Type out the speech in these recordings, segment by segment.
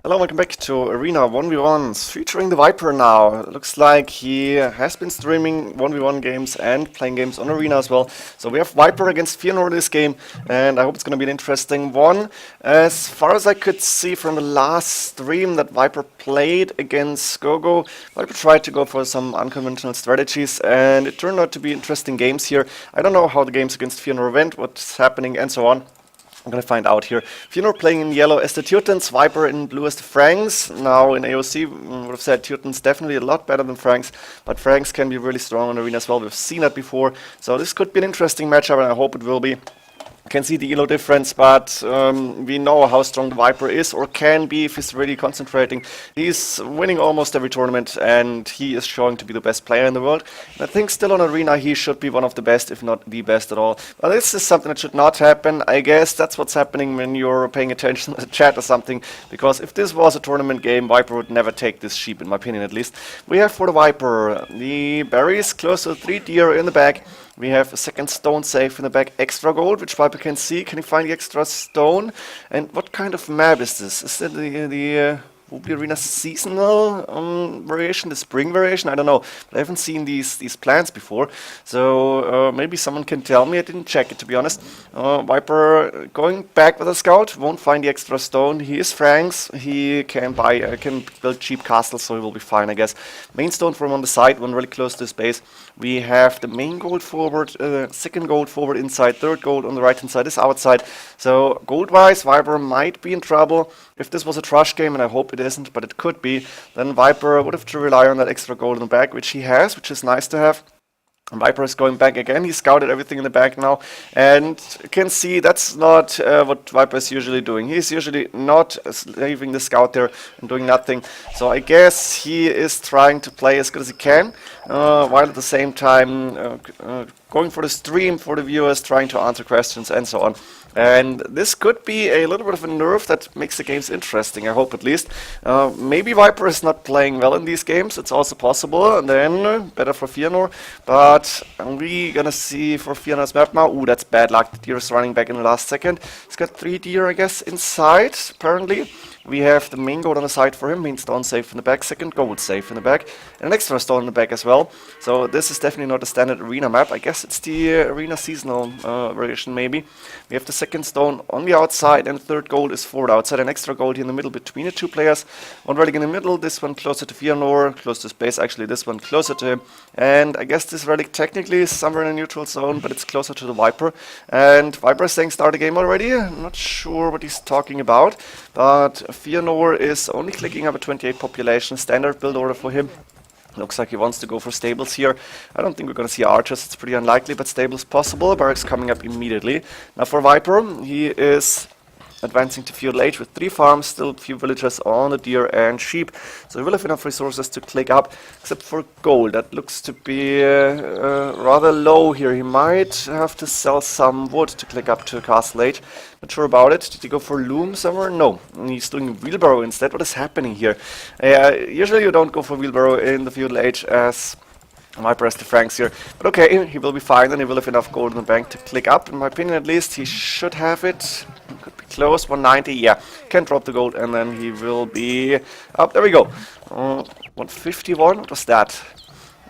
Hello, welcome back to Arena 1v1s, featuring the Viper now. Looks like he has been streaming 1v1 games and playing games on Arena as well. So we have Viper against Feanor this game, and I hope it's going to be an interesting one. As far as I could see from the last stream that Viper played against Gogo, Viper tried to go for some unconventional strategies, and it turned out to be interesting games here. I don't know how the games against Feanor went, what's happening, and so on. I'm gonna find out here. Feanor playing in yellow as the Teutons, Viper in blue as the Franks. Now in AOC, we would have said Teutons definitely a lot better than Franks, but Franks can be really strong in Arena as well. We've seen that before, so this could be an interesting matchup, and I hope it will be. Can see the elo difference, but we know how strong the Viper is, or can be if he's really concentrating. He's winning almost every tournament, and he is showing to be the best player in the world. And I think still on Arena he should be one of the best, if not the best at all. But this is something that should not happen. I guess that's what's happening when you're paying attention to the chat or something, because if this was a tournament game, Viper would never take this sheep, in my opinion at least. We have for the Viper the berries close to 3 deer in the back. We have a second stone safe in the back, extra gold, which Viper can see. Can he find the extra stone? And what kind of map is this? Is it the Arena seasonal variation, the spring variation? I don't know. But I haven't seen these plans before. So maybe someone can tell me. I didn't check it, to be honest. Viper going back with a scout, won't find the extra stone. He is Franks. He can build cheap castles, so he will be fine, I guess. Main stone from on the side, one really close to his base. We have the main gold forward, second gold forward inside, third gold on the right hand side is outside. So gold-wise, Viper might be in trouble. If this was a trash game, and I hope it isn't, but it could be, then Viper would have to rely on that extra gold in the back, which he has, which is nice to have. And Viper is going back again. He scouted everything in the back now, and you can see that's not what Viper is usually doing. He's usually not leaving the scout there and doing nothing. So I guess he is trying to play as good as he can, while at the same time going for the stream for the viewers, trying to answer questions and so on. And this could be a little bit of a nerf that makes the games interesting, I hope at least. Maybe Viper is not playing well in these games, it's also possible, and then better for Feanor. But we're gonna see for Feanor's map now. Ooh, that's bad luck, the deer is running back in the last second. He's got 3 deer, I guess, inside, apparently. We have the main gold on the side for him, main stone safe in the back, second gold safe in the back, and an extra stone in the back as well. So this is definitely not a standard arena map. I guess it's the arena seasonal version maybe. We have the second stone on the outside, and the third gold is forward outside, an extra gold here in the middle between the two players. One relic in the middle, this one closer to Feanor, close to space, actually this one closer to him. And I guess this relic technically is somewhere in a neutral zone, but it's closer to the Viper. And Viper is saying start a game already. I'm not sure what he's talking about, but Feanor is only clicking up a 28 population, standard build order for him. Looks like he wants to go for stables here. I don't think we're going to see archers, it's pretty unlikely, but stables possible. Barracks coming up immediately. Now for Viper, he is advancing to feudal age with 3 farms, still a few villagers on the deer and sheep. So he will have enough resources to click up, except for gold. That looks to be rather low here. He might have to sell some wood to click up to castle age. Not sure about it. Did he go for loom somewhere? No. He's doing wheelbarrow instead. What is happening here? Usually you don't go for wheelbarrow in the feudal age as Viper has the Franks here. But okay, he will be fine, and he will have enough gold in the bank to click up. In my opinion at least, he should have it. Could be close, 190, yeah. Can drop the gold, and then he will be up. There we go. 151, what was that?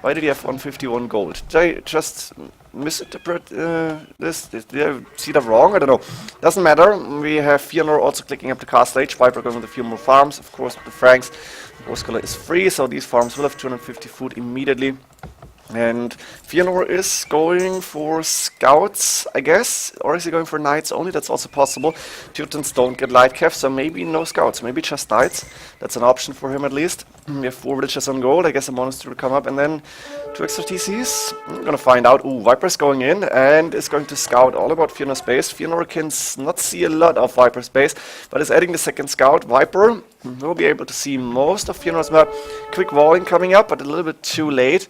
Why did he have 151 gold? Did I just misinterpret this? Did I see that wrong? I don't know. Doesn't matter. We have Feanor also clicking up the castle age. Viper going with a few more farms, of course, with the Franks. Horse color is free, so these farms will have 250 food immediately. And Feanor is going for scouts, I guess, or is he going for knights only? That's also possible. Teutons don't get light cav, so maybe no scouts, maybe just knights. That's an option for him at least. We have 4 villages on gold, I guess a monastery will come up, and then 2 extra TCs. I'm gonna find out. Ooh, Viper's going in and is going to scout all about Feanor's base. Feanor can not see a lot of Viper's base, but is adding the second scout. Viper will be able to see most of Feanor's map. Quick walling coming up, but a little bit too late.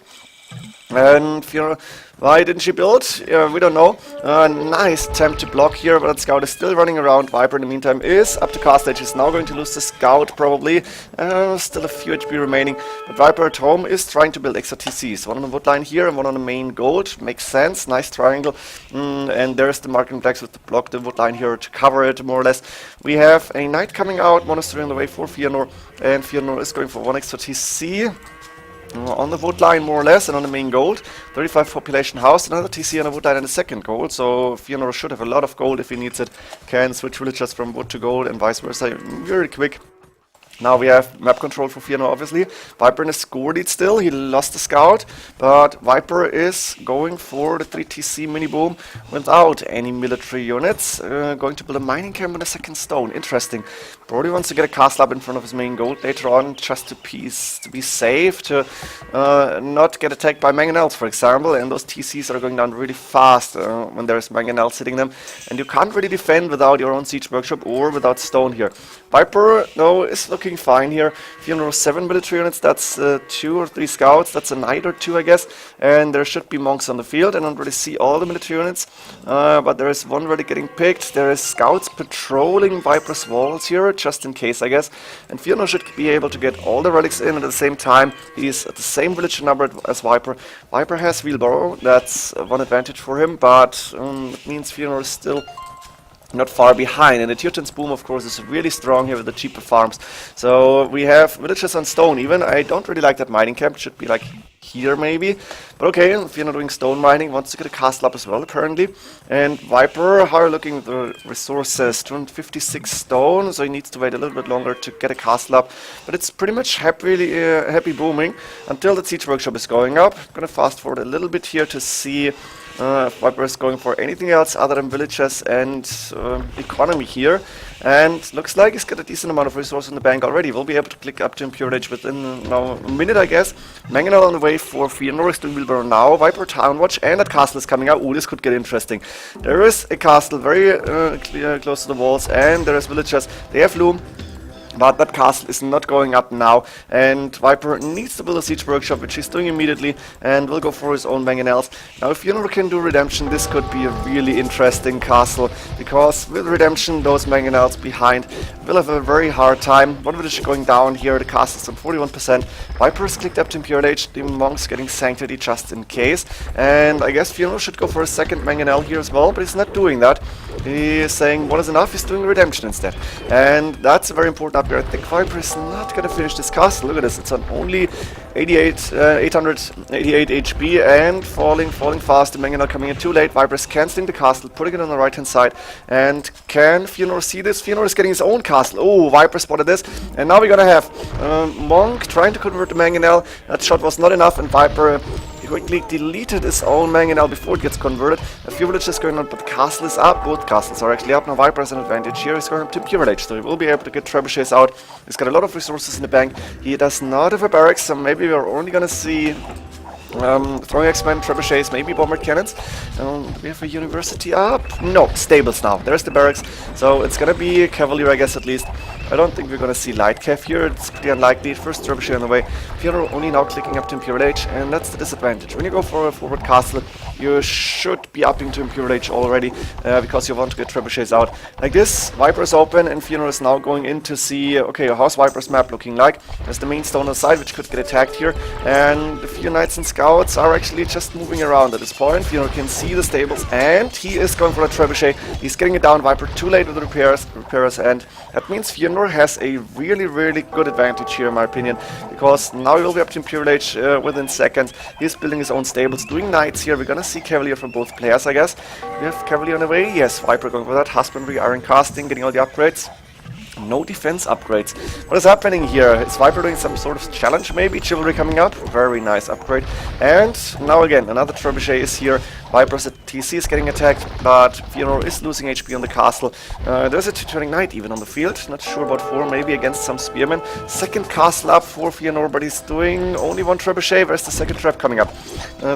And Feanor, why didn't she build? We don't know. Nice attempt to block here, but that scout is still running around. Viper in the meantime is up to castle edge. He's now going to lose the scout probably. Still a few HP remaining. But Viper at home is trying to build extra TCs. One on the wood line here and one on the main gold. Makes sense. Nice triangle. And there's the marking blacks with the block the wood line here to cover it more or less. We have a knight coming out. Monastery on the way for Feanor. And Feanor is going for one extra TC. On the wood line more or less and on the main gold. 35 population house, another TC on the wood line and the second gold. So Feanor should have a lot of gold if he needs it. Can switch villagers from wood to gold and vice versa very quick. Now we have map control for Feanor, obviously. Viper in a score lead still. He lost the scout, but Viper is going for the 3TC mini boom without any military units. Going to build a mining camp on the second stone. Interesting. Brody wants to get a castle up in front of his main gold later on, just to be safe, to not get attacked by mangonels, for example. And those TCs are going down really fast when there's mangonels hitting them. And you can't really defend without your own siege workshop or without stone here. Viper, though, is looking fine here. Feanor 7 military units, that's 2 or 3 scouts, that's a knight or 2 I guess, and there should be monks on the field. I don't really see all the military units, but there is one really getting picked. There is scouts patrolling Viper's walls here, just in case I guess, and Feanor should be able to get all the relics in at the same time. He's at the same village number as Viper. Viper has wheelbarrow, that's one advantage for him, but it means Feanor is still not far behind, and the Teutons boom of course is really strong here with the cheaper farms. So we have villages on stone even. I don't really like that mining camp, it should be like here maybe, but okay, if you're not doing stone mining, wants to get a castle up as well apparently. And Viper, how are you looking at the resources? 256 stone, so he needs to wait a little bit longer to get a castle up, but it's pretty much happy booming until the siege workshop is going up. I'm gonna fast forward a little bit here to see Viper is going for anything else other than villages and economy here, and looks like he's got a decent amount of resources in the bank already. We'll be able to click up to Impure Age within now a minute I guess. Mangonel on the way for Feanor is doing wheelbarrow now. Viper Town Watch and that castle is coming out. Ooh, this could get interesting. There is a castle very close to the walls and there is villagers. They have loom. But that castle is not going up now, and Viper needs to build a siege workshop, which he's doing immediately, and will go for his own mangonels. Now, if Feanor can do redemption, this could be a really interesting castle, because with redemption, those mangonels behind will have a very hard time. One village going down here, the castle's on 41%. Viper is clicked up to Impure Age, the monks getting sanctity just in case, and I guess Feanor should go for a second mangonel here as well, but he's not doing that. He is saying one is enough, he's doing redemption instead, and that's a very important upgrade. I think Viper is not gonna finish this castle. Look at this, it's on only 888 HP and falling fast. The mangonel coming in too late. Viper is cancelling the castle, putting it on the right hand side. And can Feanor see this? Feanor is getting his own castle. Oh, Viper spotted this, and now we're gonna have Monk trying to convert the mangonel. That shot was not enough, and Viper quickly deleted his own mangonel before it gets converted. A few villages going on, but the castle is up. Both castles are actually up. Now Viper has an advantage here. He's going up to Impure Age, so he will be able to get trebuchets out. He's got a lot of resources in the bank. He does not have a barracks, so maybe we're only gonna see throwing X-Men, trebuchets, maybe bombard cannons. We have a university up. No, stables now. There's the barracks. So it's gonna be cavalry, I guess, at least. I don't think we're gonna see light cav here. It's pretty unlikely. First trebuchet on the way. Feanor only now clicking up to Impure Age, and that's the disadvantage. When you go for a forward castle, you should be upping to Impure Age already, because you want to get trebuchets out. Like this, Viper is open, and Feanor is now going in to see, okay, how's Viper's map looking like? There's the main stone on the side, which could get attacked here, and the few knights and scouts are actually just moving around at this point. Feanor can see the stables, and he is going for a trebuchet. He's getting it down. Viper too late with the repairs, and that means Feanor has a really good advantage here in my opinion, because now he will be up to Impure Age within seconds. He's building his own stables, doing knights here. We're gonna see Cavalier from both players, I guess. We have Cavalier on the way. Yes, Viper going for that. Husbandry, Iron Casting, getting all the upgrades. No defense upgrades. What is happening here? Is Viper doing some sort of challenge maybe? Chivalry coming up. Very nice upgrade. And now again, another trebuchet is here. Viper's at TC is getting attacked, but Feanor is losing HP on the castle. There's a Teutonic Knight even on the field, not sure about 4, maybe against some spearmen. Second castle up for Feanor, but he's doing only 1 trebuchet. Where's the second trap coming up?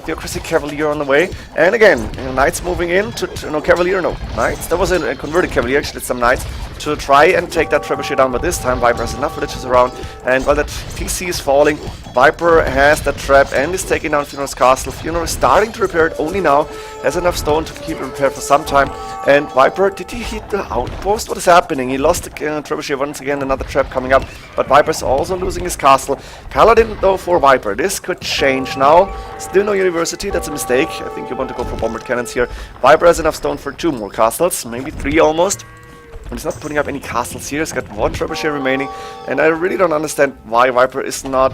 Theocracy Cavalier on the way, and again, Knights moving in to, no, Cavalier, no, Knights, that was a converted Cavalier, actually it's some Knights, to try and take that trebuchet down, but this time Viper has enough villages around, and while that TC is falling, Viper has that trap and is taking down Feanor's castle. Feanor is starting to repair it only now, has enough stone to keep it repaired for some time, and Viper, did he hit the outpost? What is happening? He lost the trebuchet once again, another trap coming up, but Viper's also losing his castle. Paladin though for Viper, this could change now. Still no university, that's a mistake. I think you want to go for bombard cannons here. Viper has enough stone for 2 more castles, maybe 3 almost. And he's not putting up any castles here, he's got 1 trebuchet remaining, and I really don't understand why Viper is not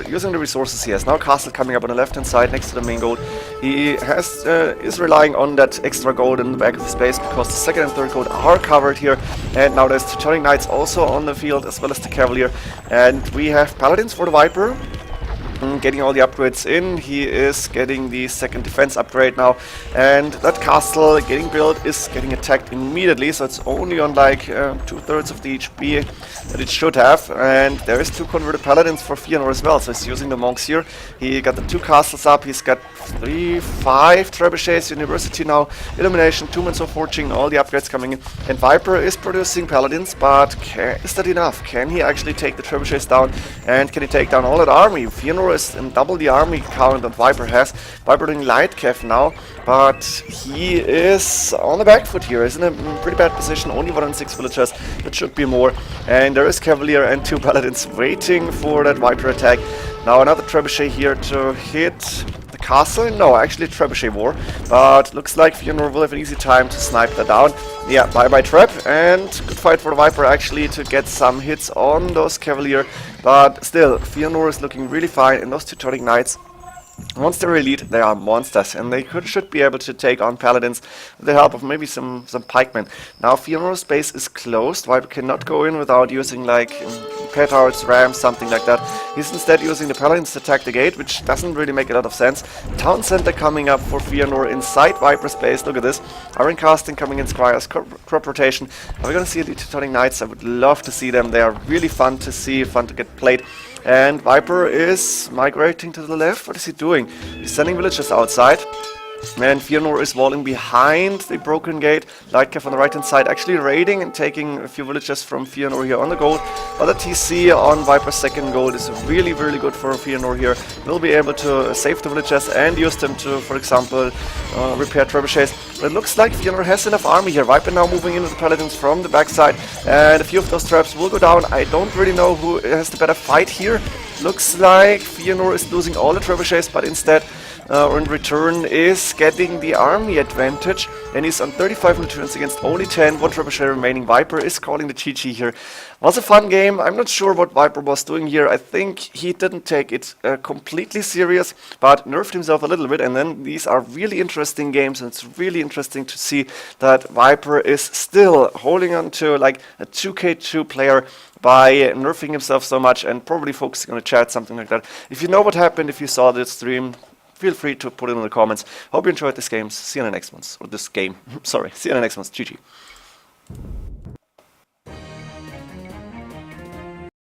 using the resources he has. Now castle coming up on the left hand side next to the main gold. He is relying on that extra gold in the back of his base because the second and third gold are covered here, and now there's Teutonic Knights also on the field as well as the Cavalier, and we have Paladins for the Viper. Getting all the upgrades in, he is getting the second defense upgrade now, and that castle getting built is getting attacked immediately, so it's only on like 2/3 of the HP that it should have, and there is 2 converted paladins for Feanor as well, so he's using the monks here. He got the 2 castles up, he's got 5 trebuchets, university now, illumination, 2 Minds of Fortune, all the upgrades coming in, and Viper is producing paladins, but is that enough? Can he actually take the trebuchets down, and can he take down all that army? Feanor is in double the army count that Viper has. Viper doing light cav now, but he is on the back foot here. He's in a pretty bad position, only 106 villagers, that should be more. And there is Cavalier and 2 paladins waiting for that Viper attack. Now another trebuchet here to hit the castle. No, actually trebuchet war, but looks like Feanor will have an easy time to snipe that down. Yeah, bye-bye trap, and good fight for the Viper actually to get some hits on those Cavalier, but still, Feanor is looking really fine, and those Teutonic Knights, once they're elite, they are monsters, and they should be able to take on paladins with the help of maybe some pikemen. Now Feanor's base is closed. Viper cannot go in without using like petards, rams, something like that. He's instead using the paladins to attack the gate, which doesn't really make a lot of sense. Town center coming up for Feanor inside Viper's base. Look at this. Iron casting coming in Squires, crop rotation. Are we gonna see the Teutonic Knights? I would love to see them. They are really fun to see, fun to get played. And Viper is migrating to the left. What is he doing? He's sending villagers outside. And Feanor is walling behind the broken gate. Lightcav on the right hand side, actually raiding and taking a few villagers from Feanor here on the gold. But the TC on Viper's second gold is really, really good for Feanor here. We'll be able to save the villagers and use them to, for example, repair trebuchets. But it looks like Feanor has enough army here. Viper now moving in with the paladins from the backside, and a few of those traps will go down. I don't really know who has the better fight here. Looks like Feanor is losing all the trebuchets, but instead in return is getting the army advantage, and he's on 35 returns against only 10, 1 trebuchet remaining. Viper is calling the GG here. Was a fun game. I'm not sure what Viper was doing here. I think he didn't take it completely serious, but nerfed himself a little bit, and then these are really interesting games, and it's really interesting to see that Viper is still holding on to like a 2k2 player by nerfing himself so much and probably focusing on a chat, something like that. If you know what happened, if you saw this stream, feel free to put it in the comments. Hope you enjoyed this game. See you in the next ones. Or this game. Sorry. See you in the next ones. GG.